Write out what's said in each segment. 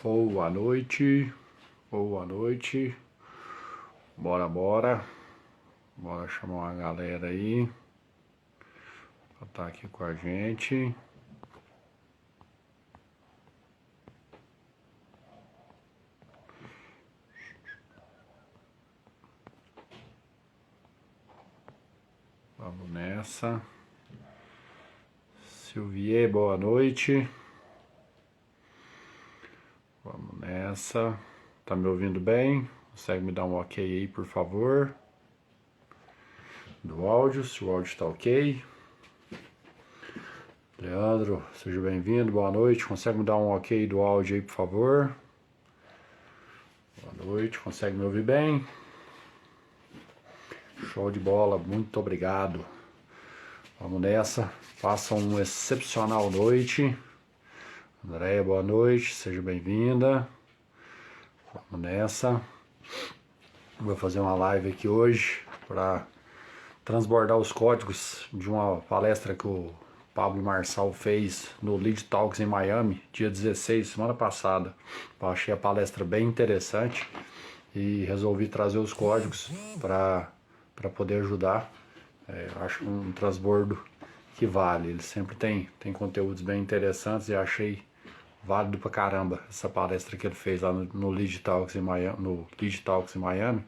Ou boa noite, bora chamar uma galera aí pra estar aqui com a gente. Vamos nessa. Silvier, boa noite. Vamos nessa. Tá me ouvindo bem? Consegue me dar um ok aí, por favor? Do áudio, se o áudio tá ok. Leandro, seja bem-vindo, boa noite. Consegue me dar um ok do áudio aí, por favor? Boa noite, consegue me ouvir bem? Show de bola, muito obrigado. Vamos nessa, façam uma excepcional noite. Andréia, boa noite, seja bem-vinda. Vamos nessa. Vou fazer uma live aqui hoje para transbordar os códigos de uma palestra que o Pablo Marçal fez no Lead Talks em Miami, dia 16, semana passada. Eu achei a palestra bem interessante e resolvi trazer os códigos para poder ajudar. Acho um transbordo que vale. Ele sempre tem conteúdos bem interessantes e achei válido pra caramba essa palestra que ele fez lá no Lead Talks em Miami.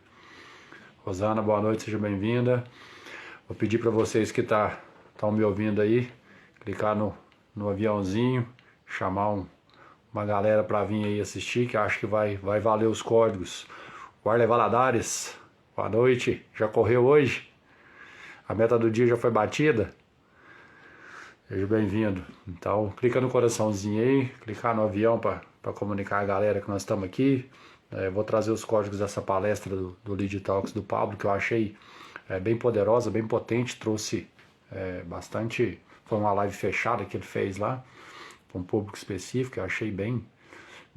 Rosana, boa noite, seja bem-vinda. Vou pedir para vocês que estão me ouvindo aí, clicar no aviãozinho, chamar uma galera para vir aí assistir, que acho que vai valer os códigos. O Arley Valadares, boa noite, já correu hoje? A meta do dia já foi batida? Seja bem-vindo. Então, clica no coraçãozinho aí, clicar no avião para comunicar a galera que nós estamos aqui. Vou trazer os códigos dessa palestra do Lead Talks do Pablo, que eu achei bem poderosa, bem potente, trouxe bastante. Foi uma live fechada que ele fez lá, para um público específico, eu achei bem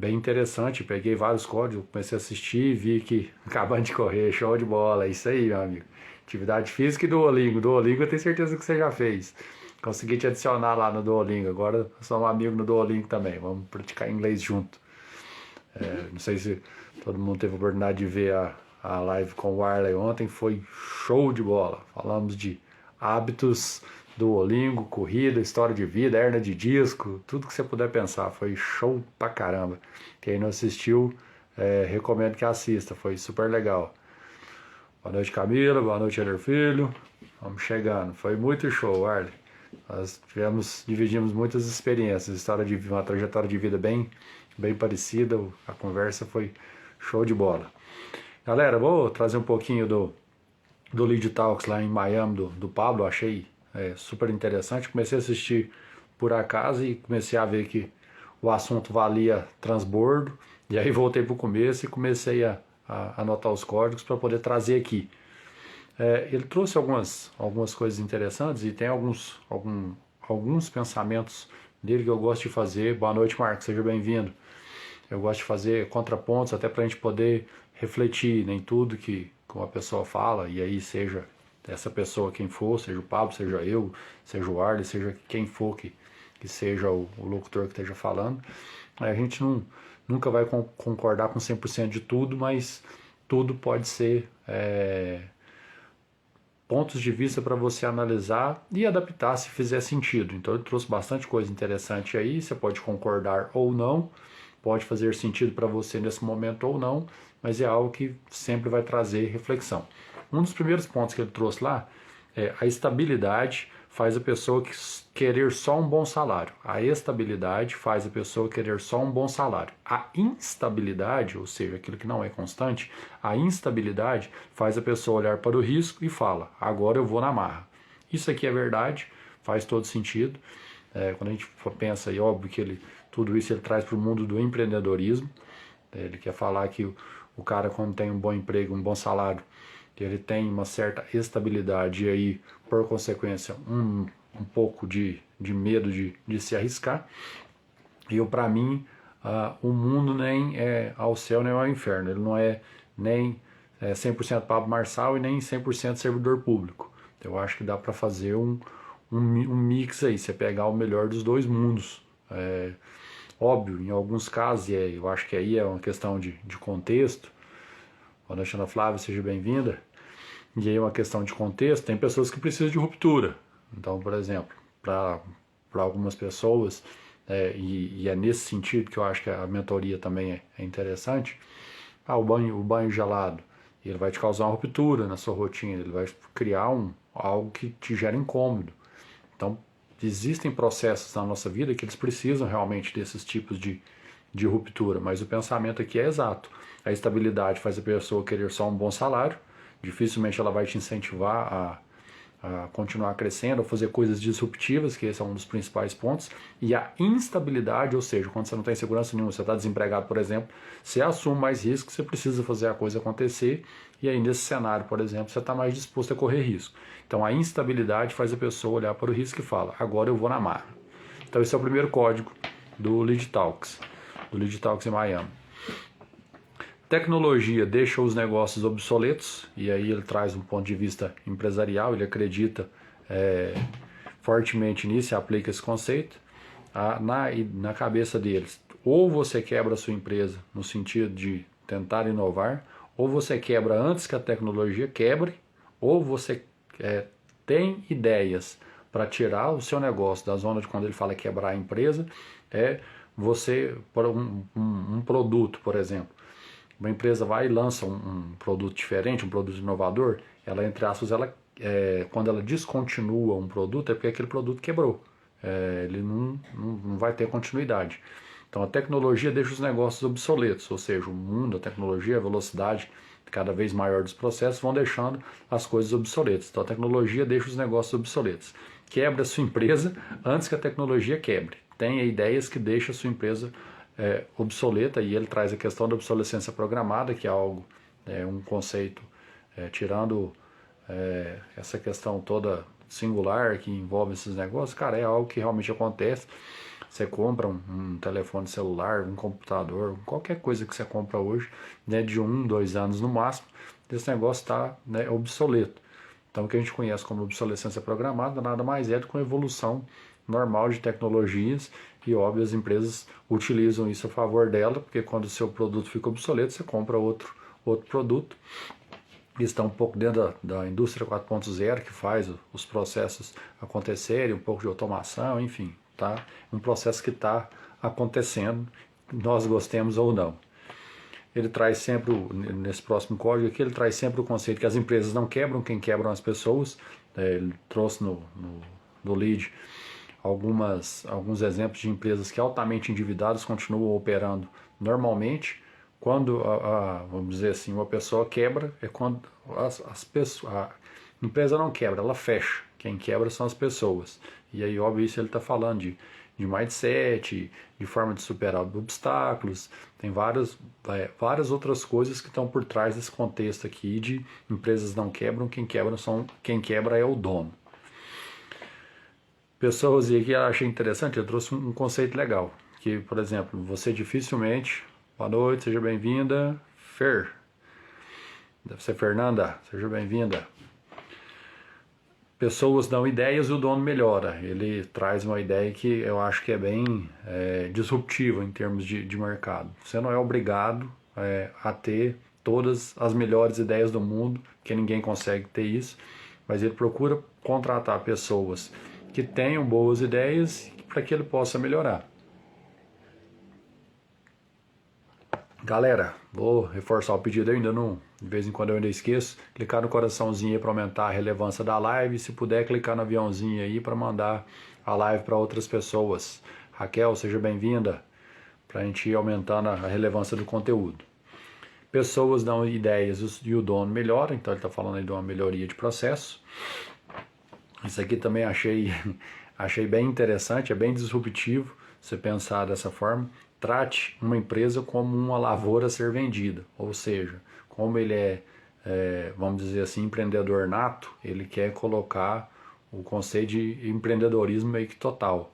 interessante. Peguei vários códigos, comecei a assistir e vi que acabando de correr, show de bola, é isso aí, meu amigo. Atividade física e Duolingo. Duolingo eu tenho certeza que você já fez. Consegui te adicionar lá no Duolingo. Agora eu sou um amigo no Duolingo também. Vamos praticar inglês junto. Não sei se todo mundo teve a oportunidade de ver a live com o Arley ontem. Foi show de bola. Falamos de hábitos, Duolingo, corrida, história de vida, hernia de disco, tudo que você puder pensar. Foi show pra caramba. Quem não assistiu, recomendo que assista. Foi super legal. Boa noite, Camila. Boa noite, Eder Filho. Vamos chegando. Foi muito show, Arley. Nós dividimos muitas experiências, uma trajetória de vida bem parecida. A conversa foi show de bola. Galera, vou trazer um pouquinho do Lead Talks lá em Miami, do Pablo. Achei super interessante. Comecei a assistir por acaso e comecei a ver que o assunto valia transbordo. E aí voltei para o começo e comecei a anotar os códigos para poder trazer aqui. Ele trouxe algumas coisas interessantes e tem alguns pensamentos dele que eu gosto de fazer. Boa noite, Marcos, seja bem-vindo. Eu gosto de fazer contrapontos até para a gente poder refletir em tudo que uma pessoa fala, e aí seja essa pessoa quem for, seja o Pablo, seja eu, seja o Arley, seja quem for que seja o locutor que esteja falando. A gente nunca vai concordar com 100% de tudo, mas tudo pode ser pontos de vista para você analisar e adaptar se fizer sentido. Então ele trouxe bastante coisa interessante aí, você pode concordar ou não, pode fazer sentido para você nesse momento ou não, mas é algo que sempre vai trazer reflexão. Um dos primeiros pontos que ele trouxe lá é a estabilidade faz a pessoa querer só um bom salário. A estabilidade faz a pessoa querer só um bom salário. A instabilidade, ou seja, aquilo que não é constante, a instabilidade faz a pessoa olhar para o risco e fala, agora eu vou na marra. Isso aqui é verdade, faz todo sentido. Quando a gente pensa, e óbvio que tudo isso ele traz para o mundo do empreendedorismo. Ele quer falar que o cara, quando tem um bom emprego, um bom salário, ele tem uma certa estabilidade e aí, por consequência, um pouco de medo de se arriscar. E para mim, o mundo nem é ao céu nem ao inferno. Ele não é nem 100% Pablo Marçal e nem 100% servidor público. Então, eu acho que dá para fazer um mix aí, você pegar o melhor dos dois mundos. Óbvio, em alguns casos, e eu acho que aí é uma questão de contexto. Boa noite, Ana Flávia, seja bem-vinda. E aí é uma questão de contexto, tem pessoas que precisam de ruptura. Então, por exemplo, para algumas pessoas, e é nesse sentido que eu acho que a mentoria também é interessante, o banho gelado, ele vai te causar uma ruptura na sua rotina, ele vai criar algo que te gera incômodo. Então, existem processos na nossa vida que eles precisam realmente desses tipos de ruptura, mas o pensamento aqui é exato. A estabilidade faz a pessoa querer só um bom salário, dificilmente ela vai te incentivar a continuar crescendo, ou fazer coisas disruptivas, que esse é um dos principais pontos, e a instabilidade, ou seja, quando você não tem segurança nenhuma, você está desempregado, por exemplo, você assume mais risco, você precisa fazer a coisa acontecer, e aí nesse cenário, por exemplo, você está mais disposto a correr risco. Então a instabilidade faz a pessoa olhar para o risco e fala, agora eu vou na marra. Então esse é o primeiro código do Lead Talks em Miami. Tecnologia deixa os negócios obsoletos, e aí ele traz um ponto de vista empresarial, ele acredita fortemente nisso e aplica esse conceito. Na cabeça deles, ou você quebra a sua empresa no sentido de tentar inovar, ou você quebra antes que a tecnologia quebre, ou você tem ideias para tirar o seu negócio da zona de quando ele fala quebrar a empresa, você, por um produto, por exemplo, uma empresa vai e lança um produto diferente, um produto inovador, ela, entre aspas, quando ela descontinua um produto, é porque aquele produto quebrou. Ele não vai ter continuidade. Então a tecnologia deixa os negócios obsoletos, ou seja, o mundo, a tecnologia, a velocidade cada vez maior dos processos vão deixando as coisas obsoletas. Então a tecnologia deixa os negócios obsoletos. Quebra a sua empresa antes que a tecnologia quebre. Tenha ideias que deixam a sua empresa obsoleta, e ele traz a questão da obsolescência programada, que é algo, um conceito, tirando essa questão toda singular que envolve esses negócios, cara, é algo que realmente acontece. Você compra um telefone celular, um computador, qualquer coisa que você compra hoje, de 1, 2 anos no máximo, esse negócio está obsoleto. Então o que a gente conhece como obsolescência programada nada mais é do que uma evolução normal de tecnologias, e óbvio as empresas utilizam isso a favor dela, porque quando o seu produto fica obsoleto, você compra outro produto. Isso está um pouco dentro da indústria 4.0, que faz os processos acontecerem, um pouco de automação, enfim, tá? Um processo que está acontecendo, nós gostemos ou não. Ele traz sempre, nesse próximo código aqui, ele traz sempre o conceito que as empresas não quebram, quem quebram as pessoas. Ele trouxe no lead alguns exemplos de empresas que altamente endividadas continuam operando normalmente. Quando, vamos dizer assim, uma pessoa quebra, é quando a empresa não quebra, ela fecha. Quem quebra são as pessoas. E aí, óbvio, isso ele está falando de mindset, de forma de superar obstáculos. Tem várias outras coisas que estão por trás desse contexto aqui de empresas não quebram, quem quebra é o dono. Pessoas, e aqui eu achei interessante, eu trouxe um conceito legal, que, por exemplo, você dificilmente, boa noite, seja bem-vinda, deve ser Fernanda, seja bem-vinda. Pessoas dão ideias e o dono melhora. Ele traz uma ideia que eu acho que é bem disruptiva em termos de mercado. Você não é obrigado a ter todas as melhores ideias do mundo, que ninguém consegue ter isso, mas ele procura contratar pessoas que tenham boas ideias para que ele possa melhorar. Galera, vou reforçar o pedido, eu ainda não, de vez em quando eu ainda esqueço, clicar no coraçãozinho aí para aumentar a relevância da live, se puder clicar no aviãozinho aí para mandar a live para outras pessoas. Raquel, seja bem-vinda, para a gente ir aumentando a relevância do conteúdo. Pessoas dão ideias e o dono melhora, então ele está falando aí de uma melhoria de processo. Isso aqui também achei bem interessante, é bem disruptivo você pensar dessa forma. Trate uma empresa como uma lavoura a ser vendida, ou seja, como ele vamos dizer assim, empreendedor nato, ele quer colocar o conceito de empreendedorismo meio que total.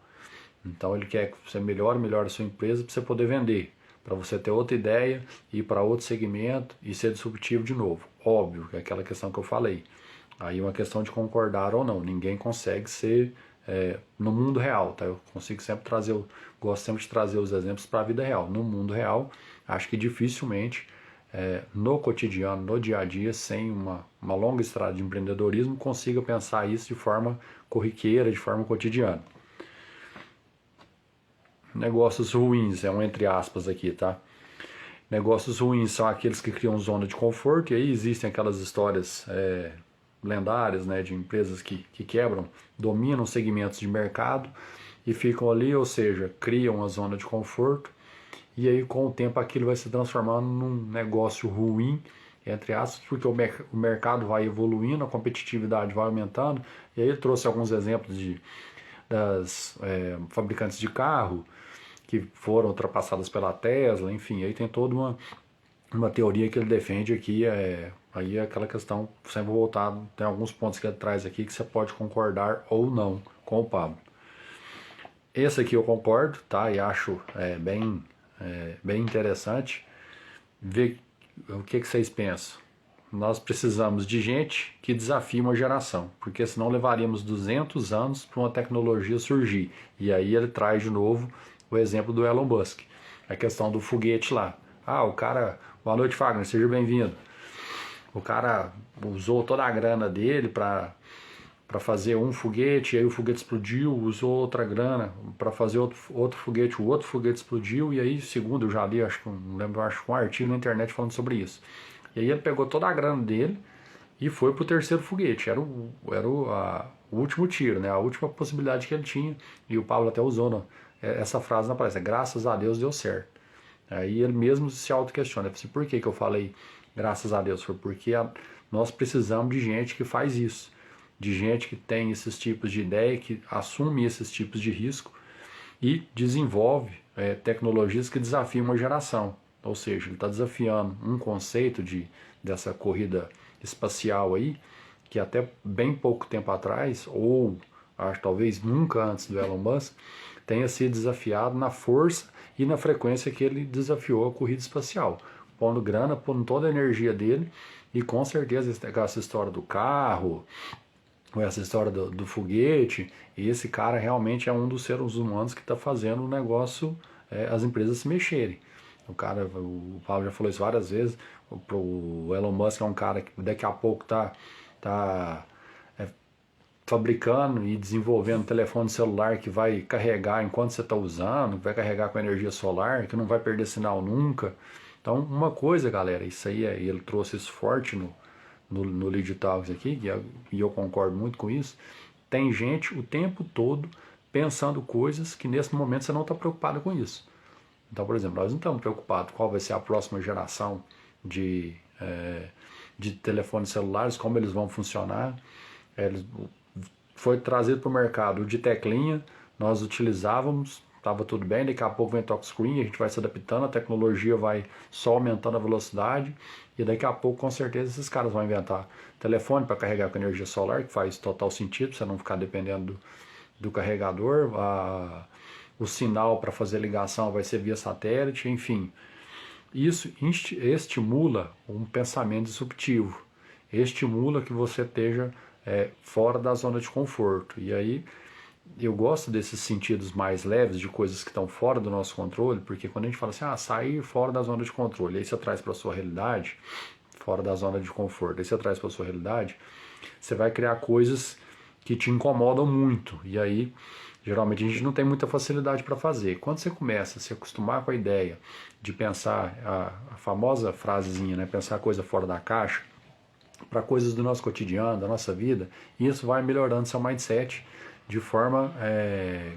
Então ele quer que você melhore a sua empresa para você poder vender, para você ter outra ideia, ir para outro segmento e ser disruptivo de novo. Óbvio, que é aquela questão que eu falei. Aí é uma questão de concordar ou não. Ninguém consegue ser no mundo real, tá? Eu consigo sempre trazer, gosto sempre de trazer os exemplos para a vida real. No mundo real, acho que dificilmente no cotidiano, no dia a dia, sem uma longa estrada de empreendedorismo, consiga pensar isso de forma corriqueira, de forma cotidiana. Negócios ruins, é um entre aspas aqui, tá? Negócios ruins são aqueles que criam zona de conforto, e aí existem aquelas histórias lendárias, né, de empresas que quebram, dominam segmentos de mercado e ficam ali, ou seja, criam uma zona de conforto, e aí com o tempo aquilo vai se transformando num negócio ruim, entre aspas, porque o mercado vai evoluindo, a competitividade vai aumentando, e aí eu trouxe alguns exemplos das fabricantes de carro, que foram ultrapassadas pela Tesla, enfim, aí tem toda uma teoria que ele defende aqui, aí é aquela questão, sempre voltado, tem alguns pontos que ele traz aqui que você pode concordar ou não com o Pablo. Esse aqui eu concordo, tá, e acho bem interessante ver o que vocês pensam. Nós precisamos de gente que desafie uma geração, porque senão levaríamos 200 anos para uma tecnologia surgir. E aí ele traz de novo o exemplo do Elon Musk, a questão do foguete lá. O cara, boa noite Fagner, seja bem-vindo. O cara usou toda a grana dele para fazer um foguete, e aí o foguete explodiu, usou outra grana para fazer outro foguete, o outro foguete explodiu, e aí, segundo eu já li, não lembro, acho um artigo na internet falando sobre isso. E aí ele pegou toda a grana dele e foi pro terceiro foguete. Era o último tiro, né? A última possibilidade que ele tinha. E o Pablo até usou essa frase na palestra: graças a Deus deu certo. Aí ele mesmo se auto-questiona. Assim, por que eu falei graças a Deus? Foi porque nós precisamos de gente que faz isso. De gente que tem esses tipos de ideia, que assume esses tipos de risco e desenvolve tecnologias que desafiam uma geração. Ou seja, ele está desafiando um conceito dessa corrida espacial aí, que até bem pouco tempo atrás, ou acho talvez nunca antes do Elon Musk, tenha sido desafiado na força e na frequência que ele desafiou a corrida espacial, pondo grana, pondo toda a energia dele, e com certeza essa história do carro, essa história do foguete, e esse cara realmente é um dos seres humanos que está fazendo o negócio, as empresas se mexerem. O Paulo já falou isso várias vezes, o Elon Musk é um cara que daqui a pouco tá fabricando e desenvolvendo um telefone celular que vai carregar enquanto você está usando, vai carregar com energia solar, que não vai perder sinal nunca. Então, uma coisa, galera, isso aí, ele trouxe isso forte no Lead Talks aqui, e eu concordo muito com isso, tem gente o tempo todo pensando coisas que nesse momento você não está preocupado com isso. Então, por exemplo, nós não estamos preocupados qual vai ser a próxima geração de telefones celulares, como eles vão funcionar. Foi trazido para o mercado de teclinha, nós utilizávamos, estava tudo bem, daqui a pouco vem touchscreen, a gente vai se adaptando, a tecnologia vai só aumentando a velocidade, e daqui a pouco, com certeza, esses caras vão inventar telefone para carregar com energia solar, que faz total sentido, para você não ficar dependendo do carregador, o sinal para fazer ligação vai ser via satélite, enfim. Isso estimula um pensamento disruptivo, estimula que você esteja fora da zona de conforto. E aí eu gosto desses sentidos mais leves, de coisas que estão fora do nosso controle, porque quando a gente fala assim, sair fora da zona de controle, aí você traz para a sua realidade, fora da zona de conforto, aí você traz para a sua realidade, você vai criar coisas que te incomodam muito, e aí geralmente a gente não tem muita facilidade para fazer. Quando você começa a se acostumar com a ideia de pensar, a famosa frasezinha, né, pensar coisa fora da caixa, para coisas do nosso cotidiano, da nossa vida, isso vai melhorando seu mindset de forma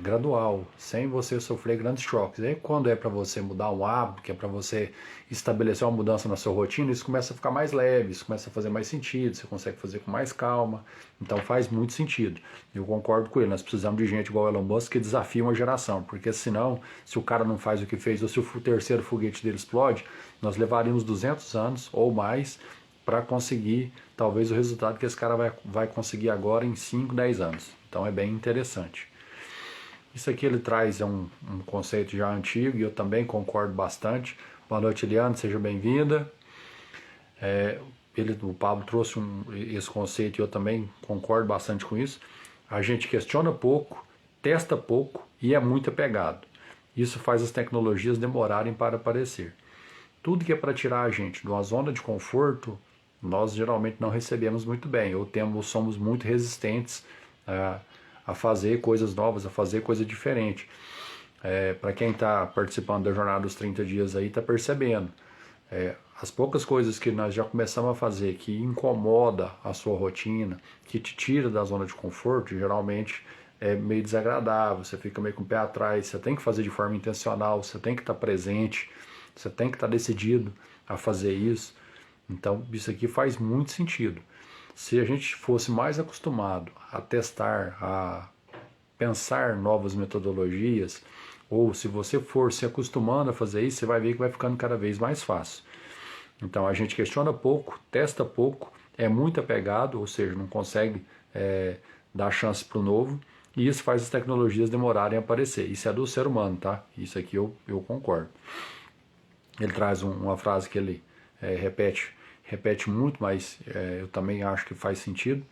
gradual, sem você sofrer grandes choques. E aí, quando é para você mudar um hábito, que é para você estabelecer uma mudança na sua rotina, isso começa a ficar mais leve, isso começa a fazer mais sentido, você consegue fazer com mais calma, então faz muito sentido. Eu concordo com ele, nós precisamos de gente igual o Elon Musk que desafia uma geração, porque senão, se o cara não faz o que fez, ou se o terceiro foguete dele explode, nós levaríamos 200 anos ou mais para conseguir talvez o resultado que esse cara vai conseguir agora em 5, 10 anos. Então é bem interessante. Isso aqui ele traz um conceito já antigo e eu também concordo bastante. Boa noite, Eliane, seja bem-vinda. O Pablo trouxe esse conceito e eu também concordo bastante com isso. A gente questiona pouco, testa pouco e é muito apegado. Isso faz as tecnologias demorarem para aparecer. Tudo que é para tirar a gente de uma zona de conforto, nós geralmente não recebemos muito bem, ou somos muito resistentes a fazer coisas novas, a fazer coisa diferente. Para quem está participando da jornada dos 30 dias aí, está percebendo. As poucas coisas que nós já começamos a fazer que incomoda a sua rotina, que te tira da zona de conforto, geralmente é meio desagradável, você fica meio com o pé atrás, você tem que fazer de forma intencional, você tem que estar presente, você tem que estar decidido a fazer isso. Então, isso aqui faz muito sentido. Se a gente fosse mais acostumado a testar, a pensar novas metodologias, ou se você for se acostumando a fazer isso, você vai ver que vai ficando cada vez mais fácil. Então, a gente questiona pouco, testa pouco, é muito apegado, ou seja, não consegue dar chance para o novo, e isso faz as tecnologias demorarem a aparecer. Isso é do ser humano, tá? Isso aqui eu concordo. Ele traz uma frase que ele repete muito, mas eu também acho que faz sentido.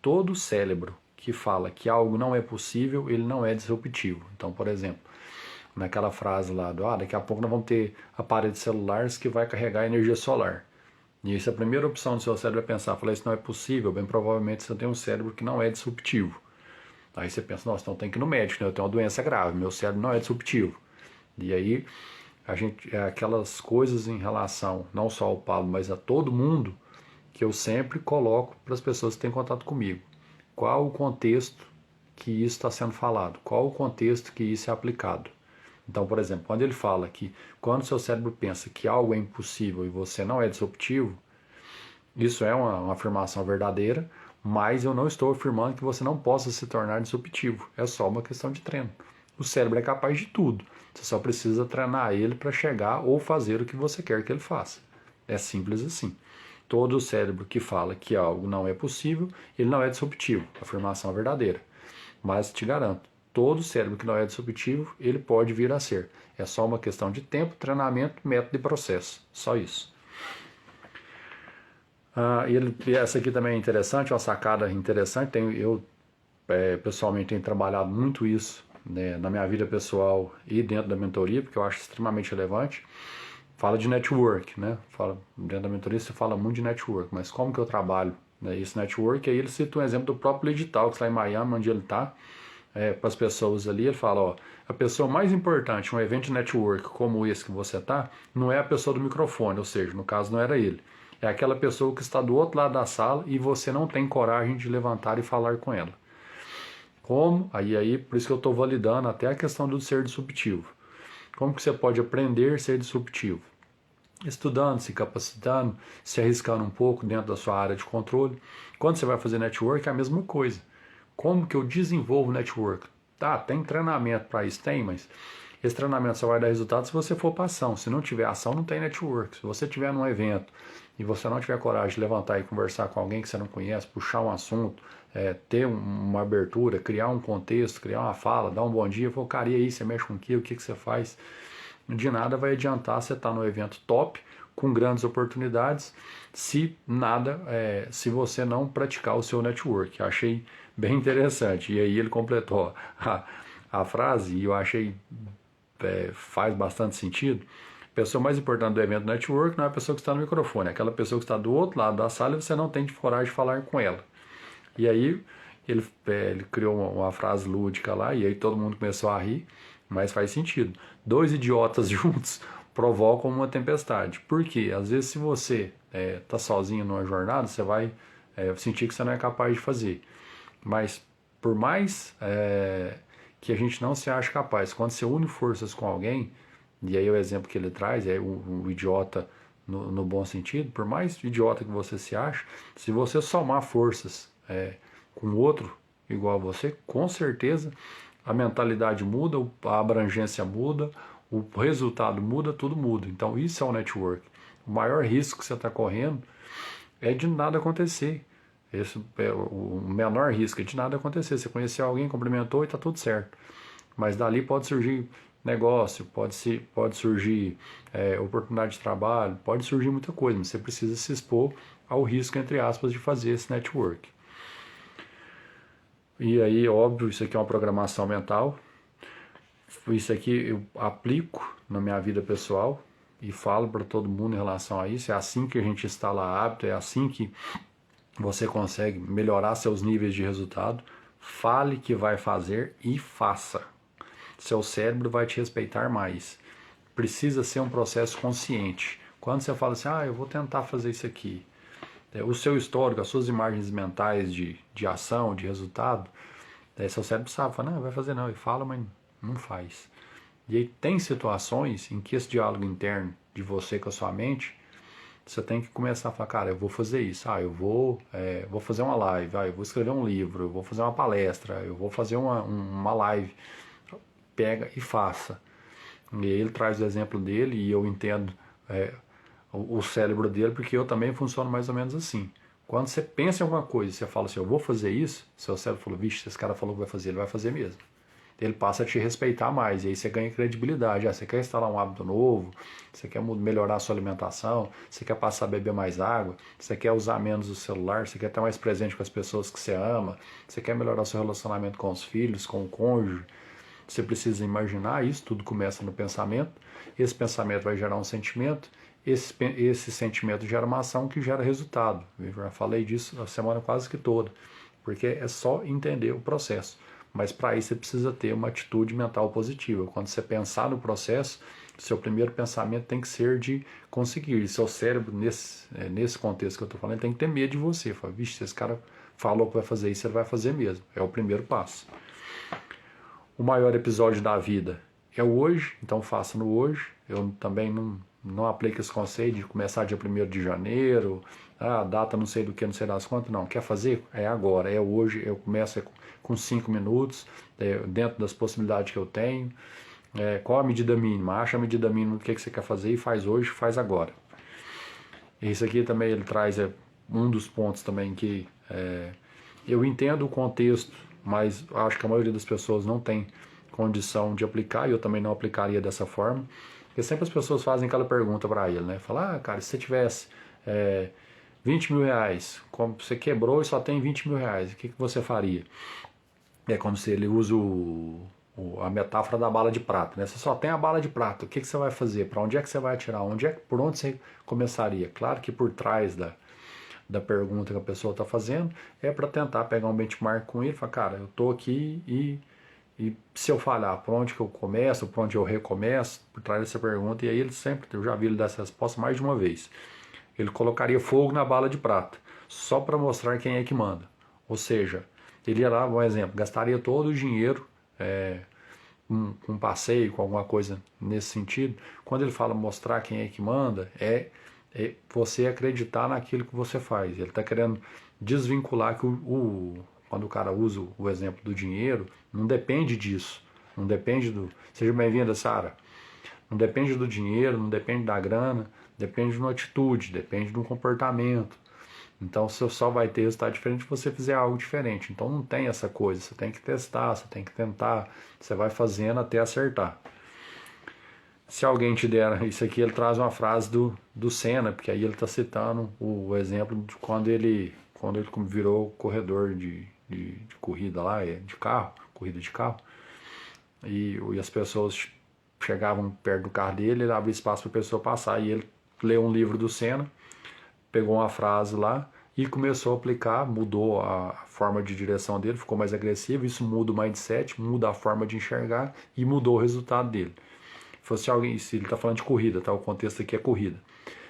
Todo cérebro que fala que algo não é possível, ele não é disruptivo. Então, por exemplo, naquela frase lá daqui a pouco nós vamos ter aparelhos celulares que vai carregar energia solar. E isso é a primeira opção do seu cérebro é pensar, falar, isso não é possível, bem provavelmente você tem um cérebro que não é disruptivo. Aí você pensa, nossa, então tem que ir no médico, né? Eu tenho uma doença grave, meu cérebro não é disruptivo. E aí, aquelas coisas em relação, não só ao Paulo, mas a todo mundo, que eu sempre coloco para as pessoas que têm contato comigo. Qual o contexto que isso está sendo falado? Qual o contexto que isso é aplicado? Então, por exemplo, quando ele fala que quando seu cérebro pensa que algo é impossível e você não é disruptivo, isso é uma afirmação verdadeira, mas eu não estou afirmando que você não possa se tornar disruptivo. É só uma questão de treino. O cérebro é capaz de tudo. Você só precisa treinar ele para chegar ou fazer o que você quer que ele faça. É simples assim. Todo cérebro que fala que algo não é possível, ele não é disruptivo. Afirmação verdadeira. Mas te garanto, todo cérebro que não é disruptivo, ele pode vir a ser. É só uma questão de tempo, treinamento, método e processo. Só isso. Essa aqui também é interessante, uma sacada interessante. Eu pessoalmente tenho trabalhado muito isso, né, na minha vida pessoal e dentro da mentoria, porque eu acho extremamente relevante. Fala de network, né? Dentro da mentoria você fala muito de network, mas como que eu trabalho, né, esse network? Aí ele cita um exemplo do próprio Lead Talks lá em Miami, onde ele está, para as pessoas ali, ele fala, ó, a pessoa mais importante em um evento de network como esse que você está, não é a pessoa do microfone, ou seja, no caso não era ele. É aquela pessoa que está do outro lado da sala e você não tem coragem de levantar e falar com ela. Como? Aí por isso que eu estou validando até a questão do ser disruptivo. Como que você pode aprender a ser disruptivo? Estudando, se capacitando, se arriscando um pouco dentro da sua área de controle. Quando você vai fazer network é a mesma coisa. Como que eu desenvolvo network? Tá, tem treinamento para isso? Tem, mas esse treinamento só vai dar resultado se você for para ação. Se não tiver ação, não tem network. Se você estiver num evento e você não tiver coragem de levantar e conversar com alguém que você não conhece, puxar um assunto, ter uma abertura, criar um contexto, criar uma fala, dar um bom dia, falar, cara, e aí, você mexe com o quê? O que você faz? De nada vai adiantar você estar no evento top, com grandes oportunidades, se você não praticar o seu network. Achei bem interessante. E aí ele completou a frase, e eu achei faz bastante sentido. A pessoa mais importante do evento network não é a pessoa que está no microfone, é aquela pessoa que está do outro lado da sala e você não tem coragem de falar com ela. E aí ele criou uma frase lúdica lá, e aí todo mundo começou a rir, mas faz sentido. Dois idiotas juntos provocam uma tempestade. Por quê? Às vezes se você está sozinho numa jornada, você vai sentir que você não é capaz de fazer. Mas por mais que a gente não se ache capaz, quando você une forças com alguém, e aí o exemplo que ele traz é o idiota no bom sentido, por mais idiota que você se ache, se você somar forças com outro igual a você, com certeza a mentalidade muda, a abrangência muda, o resultado muda, tudo muda. Então isso é o network. O maior risco que você está correndo é de nada acontecer. Esse é o menor risco, é de nada acontecer. Você conheceu alguém, cumprimentou e está tudo certo. Mas dali pode surgir negócio, pode surgir oportunidade de trabalho, pode surgir muita coisa, mas você precisa se expor ao risco, entre aspas, de fazer esse network. E aí, óbvio, isso aqui é uma programação mental. Isso aqui eu aplico na minha vida pessoal e falo para todo mundo em relação a isso. É assim que a gente instala hábito, é assim que você consegue melhorar seus níveis de resultado. Fale que vai fazer e faça. Seu cérebro vai te respeitar mais. Precisa ser um processo consciente. Quando você fala assim, eu vou tentar fazer isso aqui, o seu histórico, as suas imagens mentais de ação, de resultado, daí seu cérebro sabe, fala, não, vai fazer não, e fala, mas não faz. E aí tem situações em que esse diálogo interno de você com a sua mente, você tem que começar a falar, cara, eu vou fazer isso, eu vou fazer uma live, eu vou escrever um livro, eu vou fazer uma palestra, eu vou fazer uma live. Pega e faça. E aí ele traz o exemplo dele e eu entendo o cérebro dele, porque eu também funciono mais ou menos assim. Quando você pensa em alguma coisa, você fala assim, eu vou fazer isso, seu cérebro falou, vixe, esse cara falou que vai fazer, ele vai fazer mesmo. Ele passa a te respeitar mais, e aí você ganha credibilidade. Você quer instalar um hábito novo, você quer melhorar a sua alimentação, você quer passar a beber mais água, você quer usar menos o celular, você quer estar mais presente com as pessoas que você ama, você quer melhorar o seu relacionamento com os filhos, com o cônjuge. Você precisa imaginar isso, tudo começa no pensamento. Esse pensamento vai gerar um sentimento, esse sentimento gera uma ação que gera resultado. Eu já falei disso a semana quase que toda, porque é só entender o processo. Mas para isso você precisa ter uma atitude mental positiva. Quando você pensar no processo, seu primeiro pensamento tem que ser de conseguir. E seu cérebro, nesse contexto que eu estou falando, tem que ter medo de você. Fala, vixe, se esse cara falou que vai fazer isso, ele vai fazer mesmo. É o primeiro passo. O maior episódio da vida é o hoje, então faça no hoje. Eu também não aplico esse conceito de começar dia 1º de janeiro, a data não sei do que, não sei das quantas, não. Quer fazer? É agora, é hoje, eu começo com 5 minutos, dentro das possibilidades que eu tenho. Qual a medida mínima? Acha a medida mínima do que você quer fazer e faz hoje, faz agora. Isso aqui também ele traz um dos pontos também que eu entendo o contexto, mas acho que a maioria das pessoas não tem condição de aplicar, e eu também não aplicaria dessa forma. Porque sempre as pessoas fazem aquela pergunta para ele, né? Falar, cara, se você tivesse 20 mil reais, como você quebrou e só tem 20 mil reais, o que você faria? É como se ele usa a metáfora da bala de prata, né? Você só tem a bala de prata, o que você vai fazer? Para onde é que você vai atirar? Por onde você começaria? Claro que por trás da pergunta que a pessoa está fazendo é para tentar pegar um benchmark com ele e falar, cara, eu estou aqui e se eu falhar, por onde que eu começo, por onde eu recomeço, por trás dessa pergunta, e aí ele sempre, eu já vi ele dar essa resposta mais de uma vez. Ele colocaria fogo na bala de prata, só para mostrar quem é que manda. Ou seja, ele ia lá, um exemplo, gastaria todo o dinheiro com um passeio, com alguma coisa nesse sentido. Quando ele fala mostrar quem é que manda, é você acreditar naquilo que você faz. Ele está querendo desvincular que quando o cara usa o exemplo do dinheiro, não depende disso. Não depende do... Seja bem-vinda, Sara. Não depende do dinheiro, não depende da grana, depende de uma atitude, depende de um comportamento. Então você só vai ter resultado diferente se você fizer algo diferente. Então não tem essa coisa, você tem que testar, você tem que tentar, você vai fazendo até acertar. Se alguém te der, isso aqui ele traz uma frase do Senna, porque aí ele está citando o exemplo de quando ele virou corredor de corrida lá, de carro, corrida de carro, e as pessoas chegavam perto do carro dele, ele abria espaço para a pessoa passar, e ele leu um livro do Senna, pegou uma frase lá e começou a aplicar, mudou a forma de direção dele, ficou mais agressivo, isso muda o mindset, muda a forma de enxergar e mudou o resultado dele. Se ele está falando de corrida, tá? O contexto aqui é corrida.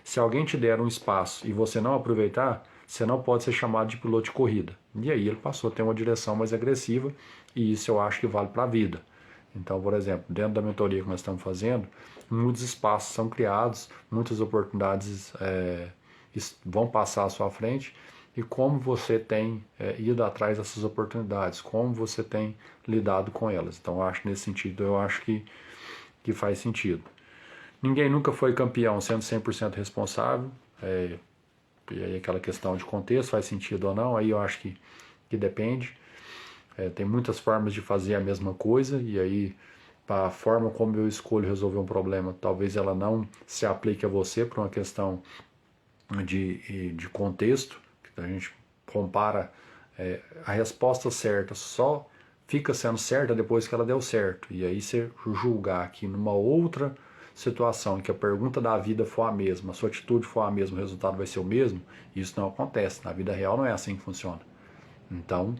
Se alguém te der um espaço e você não aproveitar, você não pode ser chamado de piloto de corrida. E aí ele passou a ter uma direção mais agressiva, e isso eu acho que vale para a vida. Então, por exemplo, dentro da mentoria que nós estamos fazendo, muitos espaços são criados, muitas oportunidades vão passar à sua frente, e como você tem ido atrás dessas oportunidades, como você tem lidado com elas. Então, eu acho nesse sentido, eu acho que faz sentido. Ninguém nunca foi campeão sendo 100% responsável, e aí aquela questão de contexto, faz sentido ou não, aí eu acho que depende. Tem muitas formas de fazer a mesma coisa, e aí a forma como eu escolho resolver um problema, talvez ela não se aplique a você por uma questão de contexto, que a gente compara a resposta certa só fica sendo certa depois que ela deu certo. E aí você julgar que numa outra situação em que a pergunta da vida for a mesma, a sua atitude for a mesma, o resultado vai ser o mesmo, isso não acontece. Na vida real não é assim que funciona. Então,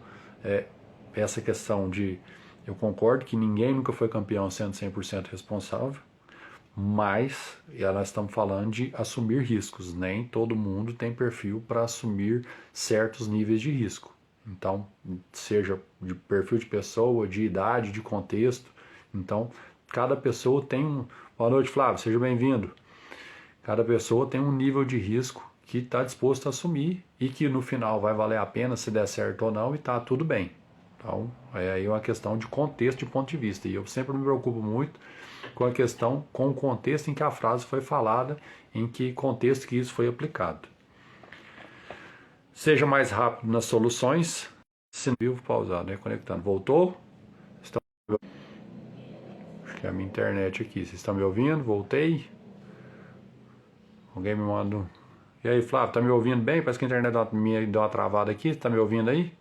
essa questão de... Eu concordo que ninguém nunca foi campeão sendo 100% responsável, mas nós estamos falando de assumir riscos. Nem todo mundo tem perfil para assumir certos níveis de risco. Então, seja de perfil de pessoa, de idade, de contexto. Então, cada pessoa tem um... Boa noite, Flávio, seja bem-vindo. Cada pessoa tem um nível de risco que está disposto a assumir e que no final vai valer a pena se der certo ou não e está tudo bem. Então, é aí uma questão de contexto, de ponto de vista. E eu sempre me preocupo muito com a questão, com o contexto em que a frase foi falada, em que contexto que isso foi aplicado. Seja mais rápido nas soluções. Se vivo, pausado, reconectando. Voltou? Acho que é a minha internet aqui. Vocês estão me ouvindo? Voltei? Alguém me manda... E aí, Flávio, tá me ouvindo bem? Parece que a internet minha deu uma travada aqui. Tá me ouvindo aí?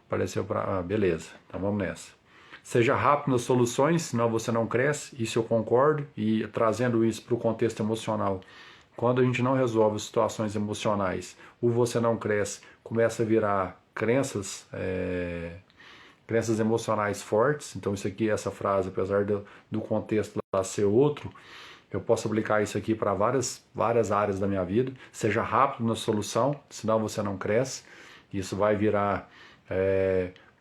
Apareceu para... Ah, beleza. Então vamos nessa. Seja rápido nas soluções, senão você não cresce. Isso eu concordo. E trazendo isso para o contexto emocional... Quando a gente não resolve situações emocionais, o você não cresce, começa a virar crenças emocionais fortes. Então isso aqui, essa frase, apesar do contexto lá ser outro, eu posso aplicar isso aqui para várias áreas da minha vida. Seja rápido na solução, senão você não cresce. Isso vai virar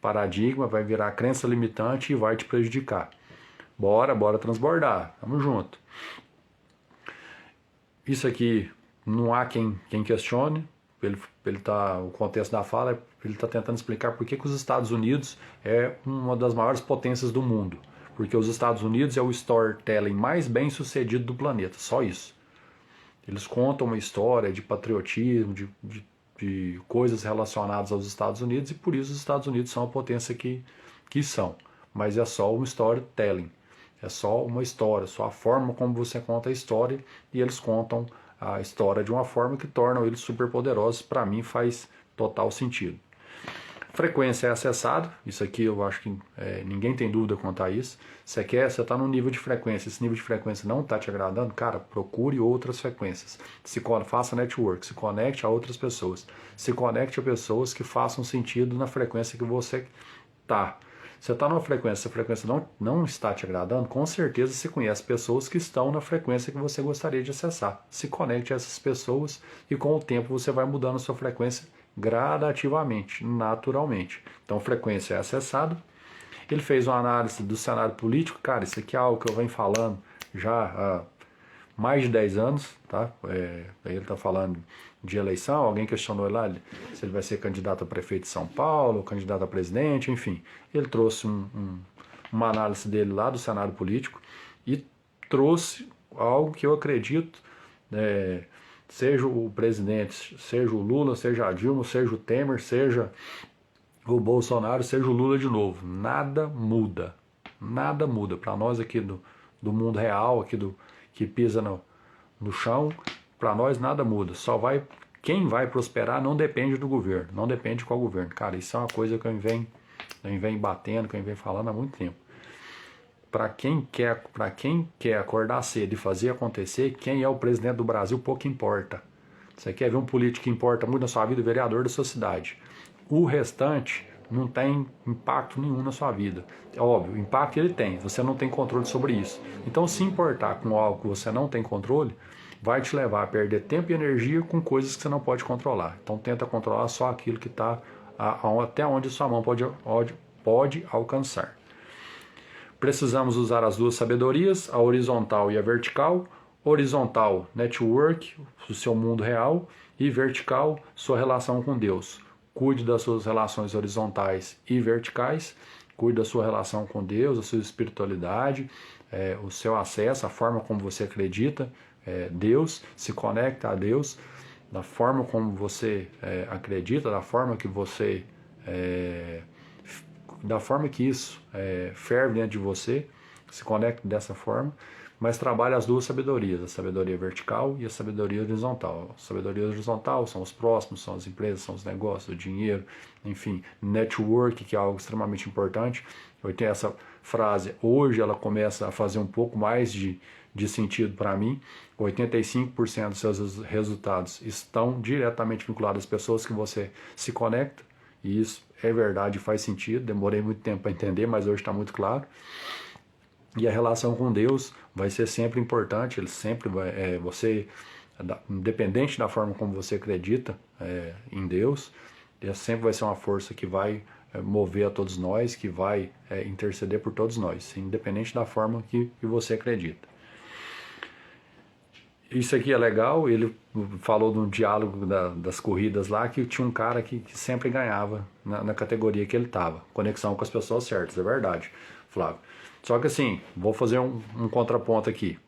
paradigma, vai virar crença limitante e vai te prejudicar. Bora transbordar. Tamo junto. Isso aqui não há quem questione, o contexto da fala, ele está tentando explicar por que os Estados Unidos é uma das maiores potências do mundo. Porque os Estados Unidos é o storytelling mais bem sucedido do planeta, só isso. Eles contam uma história de patriotismo, de coisas relacionadas aos Estados Unidos, e por isso os Estados Unidos são a potência que são. Mas é só um storytelling. É só uma história, só a forma como você conta a história, e eles contam a história de uma forma que torna eles super poderosos. Para mim faz total sentido. Frequência é acessado, isso aqui eu acho que ninguém tem dúvida quanto a isso. Você está num nível de frequência, esse nível de frequência não está te agradando, cara, procure outras frequências. Faça network, se conecte a outras pessoas. Se conecte a pessoas que façam sentido na frequência que você está. Você está numa frequência, se a frequência não está te agradando, com certeza você conhece pessoas que estão na frequência que você gostaria de acessar. Se conecte a essas pessoas e com o tempo você vai mudando a sua frequência gradativamente, naturalmente. Então, frequência é acessado. Ele fez uma análise do cenário político. Cara, isso aqui é algo que eu venho falando já há mais de 10 anos, tá? Ele está falando de eleição, alguém questionou lá se ele vai ser candidato a prefeito de São Paulo, candidato a presidente, enfim. Ele trouxe uma análise dele lá do cenário político e trouxe algo que eu acredito, seja o presidente, seja o Lula, seja a Dilma, seja o Temer, seja o Bolsonaro, seja o Lula de novo. Nada muda. Nada muda. Para nós aqui do mundo real, aqui que pisa no chão, para nós nada muda. Quem vai prosperar não depende do governo, não depende de qual governo. Cara, isso é uma coisa que eu venho batendo, que eu venho falando há muito tempo. Para quem quer acordar cedo e fazer acontecer, quem é o presidente do Brasil pouco importa. Você quer ver um político que importa muito na sua vida, o vereador da sua cidade. O restante não tem impacto nenhum na sua vida. É óbvio, impacto ele tem, você não tem controle sobre isso. Então, se importar com algo que você não tem controle, vai te levar a perder tempo e energia com coisas que você não pode controlar. Então, tenta controlar só aquilo que está até onde sua mão pode alcançar. Precisamos usar as duas sabedorias, a horizontal e a vertical. Horizontal, network, o seu mundo real, e vertical, sua relação com Deus. Cuide das suas relações horizontais e verticais, cuide da sua relação com Deus, a sua espiritualidade, o seu acesso, a forma como você acredita, Deus, se conecta a Deus, da forma como você acredita, da forma que isso ferve dentro de você, se conecta dessa forma, mas trabalha as duas sabedorias, a sabedoria vertical e a sabedoria horizontal. A sabedoria horizontal são os próximos, são as empresas, são os negócios, o dinheiro, enfim, network, que é algo extremamente importante. Eu tenho essa frase, hoje ela começa a fazer um pouco mais de sentido para mim. 85% dos seus resultados estão diretamente vinculados às pessoas que você se conecta, e isso é verdade, faz sentido. Demorei muito tempo para entender, mas hoje está muito claro. E a relação com Deus vai ser sempre importante, ele sempre vai, você, independente da forma como você acredita em Deus, ele sempre vai ser uma força que vai mover a todos nós, que vai interceder por todos nós, independente da forma que você acredita. Isso aqui é legal, ele falou de um diálogo das corridas lá, que tinha um cara que sempre ganhava na categoria que ele estava. Conexão com as pessoas certas, é verdade, Flávio. Só que assim, vou fazer um contraponto aqui.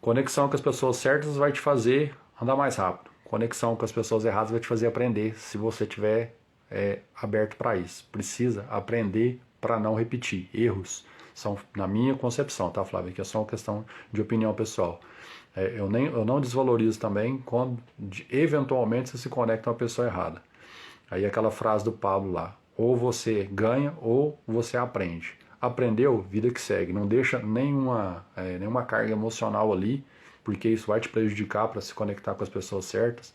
Conexão com as pessoas certas vai te fazer andar mais rápido. Conexão com as pessoas erradas vai te fazer aprender, se você tiver aberto para isso. Precisa aprender para não repetir. Erros são, na minha concepção, tá, Flávio? Que é só uma questão de opinião pessoal. Eu não desvalorizo também quando eventualmente você se conecta com uma pessoa errada. Aí aquela frase do Pablo lá, ou você ganha ou você aprende. Aprendeu, vida que segue. Não deixa nenhuma carga emocional ali, porque isso vai te prejudicar para se conectar com as pessoas certas.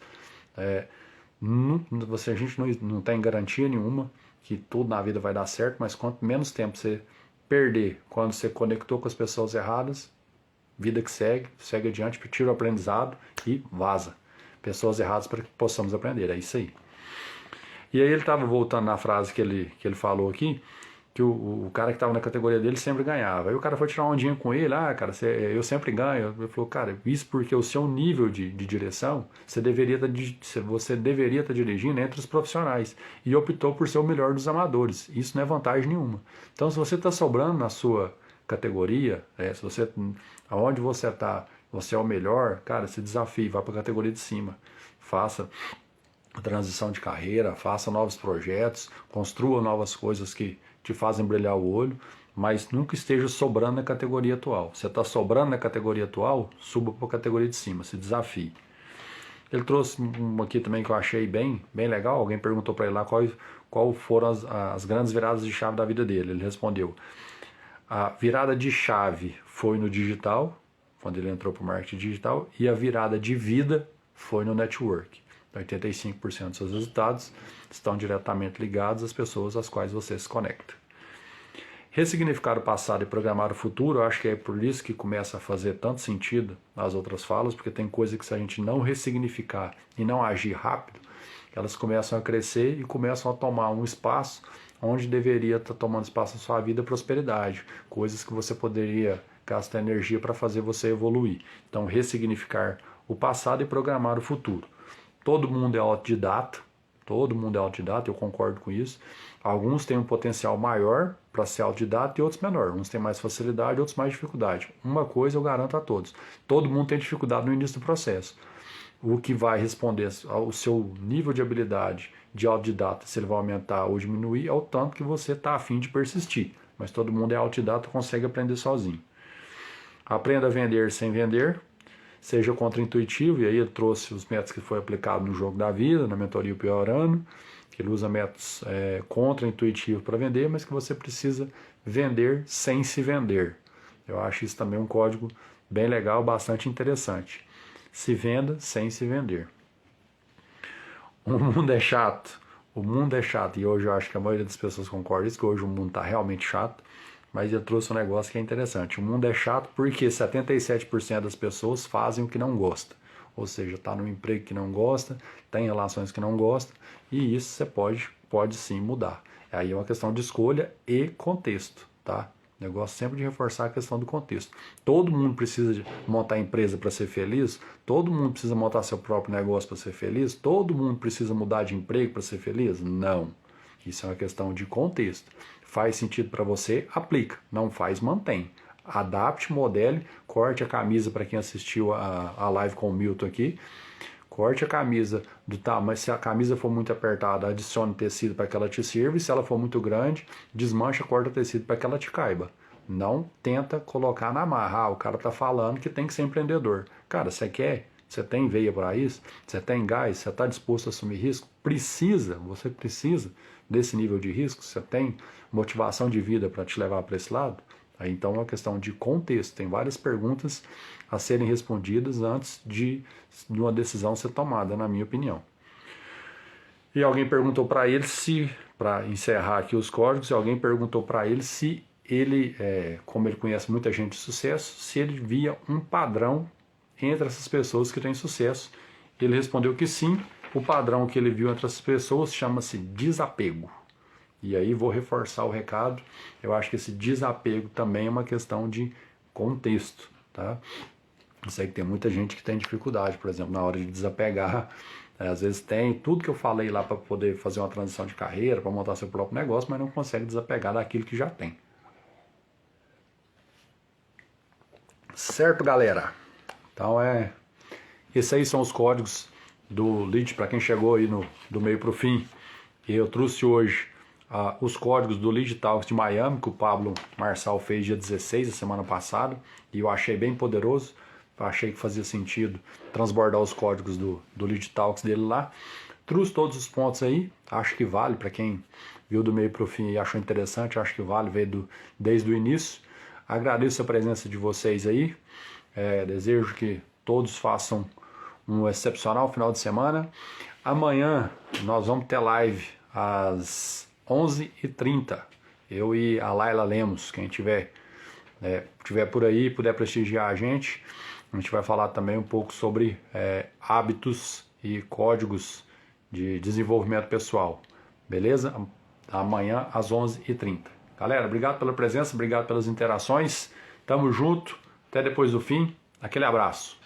A gente não tem garantia nenhuma que tudo na vida vai dar certo, mas quanto menos tempo você perder quando você conectou com as pessoas erradas, vida que segue, segue adiante, tira o aprendizado e vaza. Pessoas erradas para que possamos aprender, é isso aí. E aí ele estava voltando na frase que ele falou aqui, que o cara que estava na categoria dele sempre ganhava. Aí o cara foi tirar uma ondinha com ele, cara, eu sempre ganho. Ele falou, cara, isso porque o seu nível de direção, você deveria estar dirigindo entre os profissionais. E optou por ser o melhor dos amadores. Isso não é vantagem nenhuma. Então, se você está sobrando na sua categoria, aonde você está, você é o melhor, cara, se desafie, vá para a categoria de cima. Faça a transição de carreira, faça novos projetos, construa novas coisas que te fazem brilhar o olho, mas nunca esteja sobrando na categoria atual. Você está sobrando na categoria atual, suba para a categoria de cima, se desafie. Ele trouxe um aqui também que eu achei bem legal. Alguém perguntou para ele lá qual foram as grandes viradas de chave da vida dele. Ele respondeu: a virada de chave foi no digital, quando ele entrou para o marketing digital, e a virada de vida foi no network. 85% dos seus resultados estão diretamente ligados às pessoas às quais você se conecta. Ressignificar o passado e programar o futuro, eu acho que é por isso que começa a fazer tanto sentido as outras falas, porque tem coisa que se a gente não ressignificar e não agir rápido, elas começam a crescer e começam a tomar um espaço onde deveria estar tomando espaço na sua vida prosperidade, coisas que você poderia gastar energia para fazer você evoluir. Então, ressignificar o passado e programar o futuro. Todo mundo é autodidata, eu concordo com isso. Alguns têm um potencial maior para ser autodidata e outros menor. Uns têm mais facilidade, outros mais dificuldade. Uma coisa eu garanto a todos: todo mundo tem dificuldade no início do processo. O que vai responder ao seu nível de habilidade de autodidata, se ele vai aumentar ou diminuir, é o tanto que você está a fim de persistir. Mas todo mundo é autodidata, consegue aprender sozinho. Aprenda a vender sem vender. Seja contra-intuitivo, e aí ele trouxe os métodos que foi aplicado no jogo da vida, na mentoria Piorando, que ele usa métodos contra-intuitivos para vender, mas que você precisa vender sem se vender. Eu acho isso também um código bem legal, bastante interessante. Se venda sem se vender. O mundo é chato, e hoje eu acho que a maioria das pessoas concorda isso, que hoje o mundo está realmente chato. Mas eu trouxe um negócio que é interessante. O mundo é chato porque 77% das pessoas fazem o que não gosta. Ou seja, está no emprego que não gosta, está em relações que não gosta, e isso você pode sim mudar. Aí é uma questão de escolha e contexto, tá? O negócio sempre de reforçar a questão do contexto. Todo mundo precisa de montar empresa para ser feliz? Todo mundo precisa montar seu próprio negócio para ser feliz? Todo mundo precisa mudar de emprego para ser feliz? Não. Isso é uma questão de contexto. Faz sentido para você, aplica. Não faz, mantém. Adapte, modele, corte a camisa para quem assistiu a live com o Milton aqui. Corte a camisa do tamanho. Se a camisa for muito apertada, adicione tecido para que ela te sirva. E se ela for muito grande, desmancha, corta o tecido para que ela te caiba. Não tenta colocar na marra. O cara tá falando que tem que ser empreendedor. Cara, você quer? Você tem veia para isso? Você tem gás? Você está disposto a assumir risco? Você precisa desse nível de risco? Você tem motivação de vida para te levar para esse lado? Aí, então é uma questão de contexto. Tem várias perguntas a serem respondidas antes de uma decisão ser tomada, na minha opinião. E alguém perguntou para ele se, para encerrar aqui os códigos, alguém perguntou para ele se ele, como ele conhece muita gente de sucesso, se ele via um padrão entre essas pessoas que têm sucesso. Ele respondeu que sim, o padrão que ele viu entre essas pessoas chama-se desapego. E aí vou reforçar o recado, eu acho que esse desapego também é uma questão de contexto, tá? Eu sei que tem muita gente que tem dificuldade, por exemplo, na hora de desapegar, às vezes tem tudo que eu falei lá para poder fazer uma transição de carreira, para montar seu próprio negócio, mas não consegue desapegar daquilo que já tem. Certo, galera? Então esses aí são os códigos do Lead, para quem chegou aí do meio para o fim. Eu trouxe hoje os códigos do Lead Talks de Miami, que o Pablo Marçal fez dia 16, da semana passada, e eu achei bem poderoso. Eu achei que fazia sentido transbordar os códigos do Lead Talks dele lá. Trouxe todos os pontos aí, acho que vale, para quem viu do meio para o fim e achou interessante, acho que vale ver desde o início. Agradeço a presença de vocês aí, desejo que todos façam um excepcional final de semana. Amanhã nós vamos ter live às 11h30, eu e a Laila Lemos, quem tiver por aí, puder prestigiar a gente vai falar também um pouco sobre hábitos e códigos de desenvolvimento pessoal, beleza? Amanhã às 11h30. Galera, obrigado pela presença, obrigado pelas interações, tamo junto, até depois do fim, aquele abraço.